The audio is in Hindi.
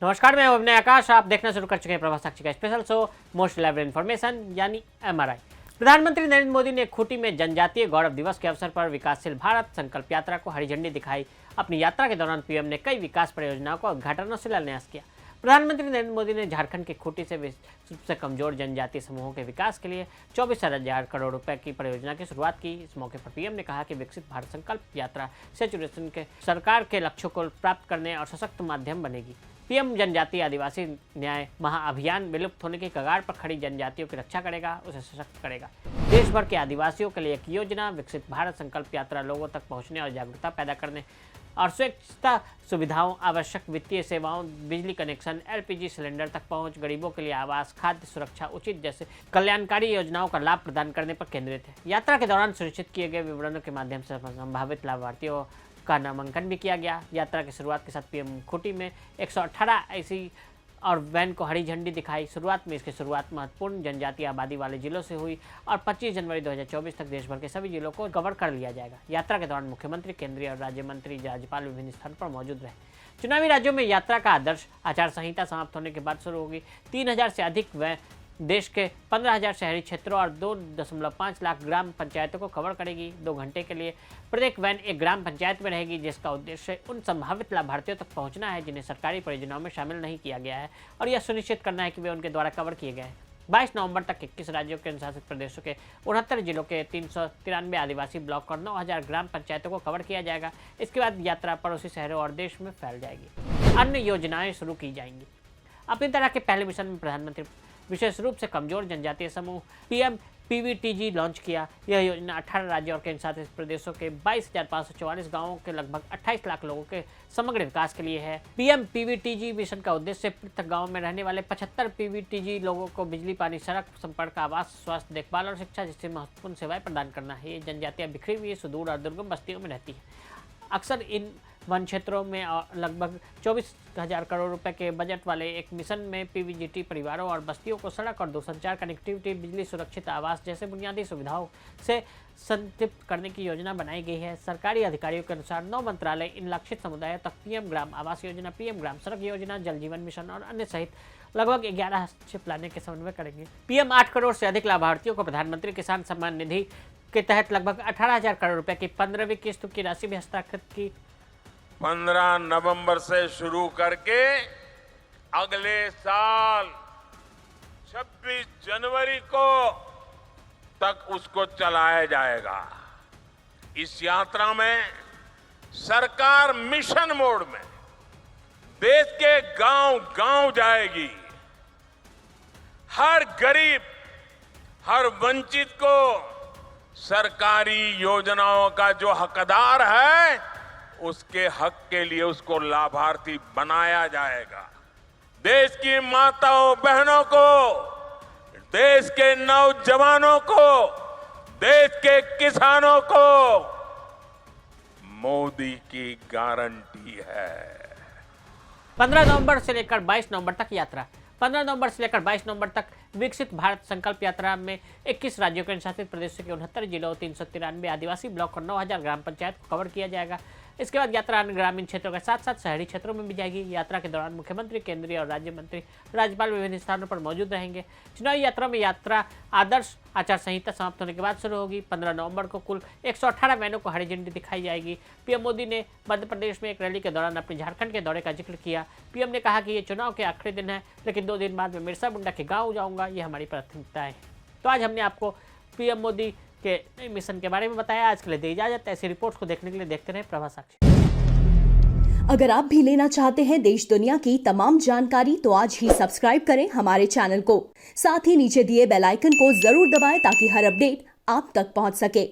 नमस्कार, मैं अभिनय आकाश। आप देखना शुरू कर चुके हैं प्रभा साक्षी का special show most reliable information यानी MRI। प्रधानमंत्री नरेंद्र मोदी ने खूंटी में जनजातीय गौरव दिवस के अवसर पर विकासशील भारत संकल्प यात्रा को हरी झंडी दिखाई। अपनी यात्रा के दौरान पीएम ने कई विकास परियोजनाओं का उद्घाटन और शिलान्यास किया। प्रधानमंत्री नरेंद्र मोदी ने झारखंड के खूंटी से विश्व से कमजोर जनजातीय समूहों के विकास के लिए 24,000 करोड़ रुपए की परियोजना की शुरुआत की। इस मौके पर पीएम ने कहा कि विकसित भारत संकल्प यात्रा सेचुरेशन के सरकार के लक्ष्यों को प्राप्त करने और सशक्त माध्यम बनेगी। पीएम जनजातीय आदिवासी न्याय महाअभियान विलुप्त होने की कगार पर खड़ी जनजातियों की रक्षा करेगा, उसे सशक्त करेगा। देश भर के आदिवासियों के लिए एक योजना विकसित भारत संकल्प यात्रा लोगों तक पहुंचने और जागरूकता पैदा करने और स्वच्छता सुविधाओं, आवश्यक वित्तीय सेवाओं, बिजली कनेक्शन, LPG सिलेंडर तक पहुंच, गरीबों के लिए आवास, खाद्य सुरक्षा उचित जैसे कल्याणकारी योजनाओं का लाभ प्रदान करने पर केंद्रित है। यात्रा के दौरान सुनिश्चित किए गए विवरणों के माध्यम से संभावित लाभार्थियों का नामांकन भी किया गया। यात्रा की शुरुआत के साथ पीएम खूंटी में 118 ऐसी और वैन को हरी झंडी दिखाई। शुरुआत में इसकी शुरुआत महत्वपूर्ण जनजातीय आबादी वाले जिलों से हुई और 25 जनवरी 2024 तक देश भर के सभी जिलों को कवर कर लिया जाएगा। यात्रा के दौरान मुख्यमंत्री, केंद्रीय और राज्य मंत्री, राज्यपाल विभिन्न स्थानों पर मौजूद रहे। चुनावी राज्यों में यात्रा का आदर्श आचार संहिता समाप्त होने के बाद शुरू होगी। 3,000 से अधिक वैन देश के 15,000 शहरी क्षेत्रों और 2.5 लाख ग्राम पंचायतों को कवर करेगी। 2 घंटे के लिए प्रत्येक वैन एक ग्राम पंचायत में रहेगी, जिसका उद्देश्य उन संभावित लाभार्थियों तक पहुंचना है जिन्हें सरकारी परियोजनाओं में शामिल नहीं किया गया है और यह सुनिश्चित करना है कि वे उनके द्वारा कवर किए गए हैं। 22 नवंबर तक 21 राज्यों के अनुशासित प्रदेशों के 69 जिलों के 393 आदिवासी ब्लॉक और 9,000 ग्राम पंचायतों को कवर किया जाएगा। इसके बाद यात्रा पड़ोसी शहरों और देश में फैल जाएगी। अन्य योजनाएं शुरू की जाएंगी। अपनी तरह के पहले मिशन में प्रधानमंत्री विशेष रूप से कमजोर जनजातीय समूह PMPVTG लॉन्च किया। यह योजना 18 राज्यों और केंद्रशासित प्रदेशों के 22,544 गांवों के लगभग 28 लाख लोगों के समग्र विकास के लिए है। PMPVTG मिशन का उद्देश्य पृथक गांवों में रहने वाले 75 PVTG लोगों को बिजली, पानी, सड़क संपर्क, आवास, स्वास्थ्य देखभाल और शिक्षा जैसी महत्वपूर्ण सेवाएं प्रदान करना है। ये जनजातियां बिखरी हुई सुदूर और दुर्गम बस्तियों में रहती हैं। अक्सर इन वन क्षेत्रों में लगभग 24,000 करोड़ रुपए के बजट वाले एक मिशन में PVGT परिवारों और बस्तियों को सड़क और दूरसंचार कनेक्टिविटी, बिजली, सुरक्षित आवास जैसे बुनियादी सुविधाओं से संतृप्त करने की योजना बनाई गई है। सरकारी अधिकारियों के अनुसार 9 मंत्रालय इन लक्षित समुदायों तक PM ग्राम आवास योजना, PM ग्राम सड़क योजना, जल जीवन मिशन और अन्य सहित लगभग 11 हस्तक्षेप लाने के समन्वय करेंगे। PM 8 करोड़ से अधिक लाभार्थियों को प्रधानमंत्री किसान सम्मान निधि के तहत लगभग 18,000 करोड़ रुपए की 15वीं किस्त की राशि भी हस्ताक्षरित की। 15 नवंबर से शुरू करके अगले साल 26 जनवरी को तक उसको चलाया जाएगा। इस यात्रा में सरकार मिशन मोड में देश के गांव-गांव जाएगी। हर गरीब, हर वंचित को सरकारी योजनाओं का जो हकदार है उसके हक के लिए उसको लाभार्थी बनाया जाएगा। देश की माताओं बहनों को, देश के नौजवानों को, देश के किसानों को मोदी की गारंटी है। 15 नवंबर से लेकर 22 नवंबर तक यात्रा। 15 नवंबर से लेकर 22 नवंबर तक विकसित भारत संकल्प यात्रा में 21 राज्यों के अनुशासित प्रदेशों के 69 जिलों, 393 आदिवासी ब्लॉक और 9,000 ग्राम पंचायत को कवर किया जाएगा। इसके बाद यात्रा अन्य ग्रामीण क्षेत्रों के साथ साथ शहरी क्षेत्रों में भी जाएगी। यात्रा के दौरान मुख्यमंत्री, केंद्रीय और राज्य मंत्री, राज्यपाल विभिन्न स्थानों पर मौजूद रहेंगे। चुनावी यात्रा में यात्रा आदर्श आचार संहिता समाप्त होने के बाद शुरू होगी। 15 नवंबर को कुल 118 वैनों को हरी झंडी दिखाई जाएगी। पीएम मोदी ने मध्य प्रदेश में एक रैली के दौरान अपने झारखंड के दौरे का जिक्र किया। पीएम ने कहा कि ये चुनाव के आखिरी दिन है, लेकिन 2 दिन बाद मैं बिरसा मुंडा के गाँव जाऊँगा, ये हमारी प्राथमिकता है। तो आज हमने आपको पीएम मोदी के नए मिशन के बारे में बताया। आज के लिए दी इजाजत। ऐसी रिपोर्ट्स को देखने के लिए देखते रहे प्रभा साक्षी। अगर आप भी लेना चाहते हैं देश दुनिया की तमाम जानकारी तो आज ही सब्सक्राइब करें हमारे चैनल को। साथ ही नीचे दिए बेल आइकन को जरूर दबाएं ताकि हर अपडेट आप तक पहुंच सके।